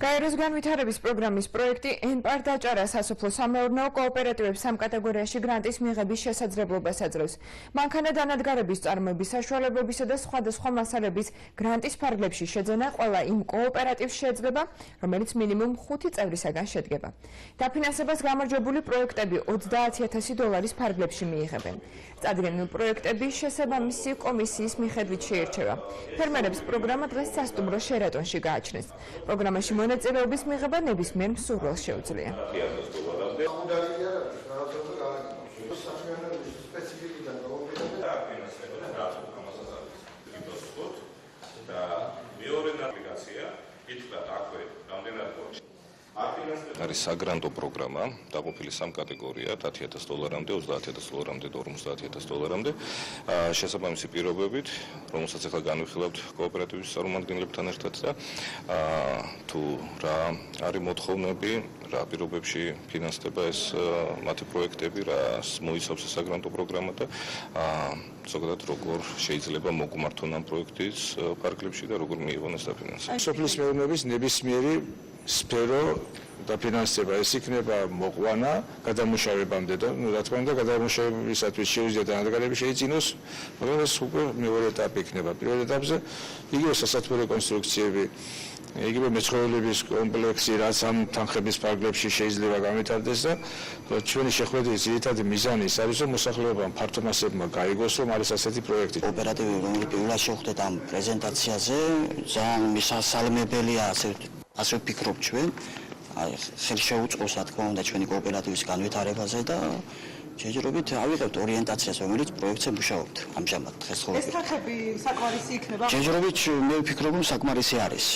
გაეროს განვითარების პროგრამის პროექტი „ენპარ დაჭარა“ სასოფლო-სამეურნეო კოოპერატივებს სამ კატეგორიაში გრანტის მიღების შესაძლებლობას აძლევს. მანქანა დანადგარების წარმოების საშუალებებისა და სხვადასხვა მასალების გრანტის ფარგლებში შეძენა ყველა იმ კოოპერატივს შეეძლება, რომელიც მინიმუმ 5 წევრისაგან შედგება. დაფინანსებას გამარჯვებული პროექტები $30,000 ფარგლებში მიიღებენ. წარდგენილ პროექტების შესაბამისი კომისიის მიხედვით შეირჩევა. ფერმერებს პროგრამა დღეს სასტუმრო შერატონში გააჩნეს. პროგრამაში მონაწილეობის მიღება ნებისმიერ მსურველს შეუძლია. არის საგრანტო პროგრამა, დაყოფილი სამ კატეგორიად, $10,000-მდე, $30,000-მდე და $50,000-მდე. შესაბამისი პირობებით, რომელსაც ახლა განვიხილავთ კოოპერატივის წარმომადგენლებთან ერთად და თუ რა არის მოთხოვნები, რა პირობებში ფინანსდება ეს მათი პროექტები, რა მოიცავს ეს საგრანტო პროგრამა და ზოგადად როგორ შეიძლება მოგმართონ ამ პროექტის ფარგლებში და როგორ მიიღონ ეს დაფინანსება. სოფლის მეურნეობის ნებისმიერი სფერო დაფინანსება ეს იქნება მოყვანა გადამუშავებამდე და რა თქმა უნდა გადამუშავებისათვის შეუძლია დანადგარები შეიძინოს, მაგრამ ეს უკვე მეორე ეტაპი იქნება. პირველ ეტაპზე იგივე სასათბურე კონსტრუქციები, იგივე მეცხოველების კომპლექსი, რაც ამ თანხების ფარგლებში შეიძლება განვითარდეს და ჩვენი შეხვედრის ძირითადი მიზანი ის არის, რომ მოსახლეობამ ფართო მასებმა გაიგოს, რომ არის ასეთი პროექტი. კოოპერატივები, რომლებიც პირველად შევხვდეთ ამ პრეზენტაციაზე, ძალიან მისასალმებელია, ასე ვფიქრობ ჩვენ. ხელი შეუწყოს, რა თქმა უნდა, ჩვენი კოოპერატივის განვითარებაზე და შეჯერობით ავიღებთ ორიენტაციას, რომელიც პროექტზე მუშაობთ ამჟამად დღესდღეობით. ეს თანხები საკმარისი იქნება? შეჯერობით მე ვფიქრობ, რომ საკმარისი არის.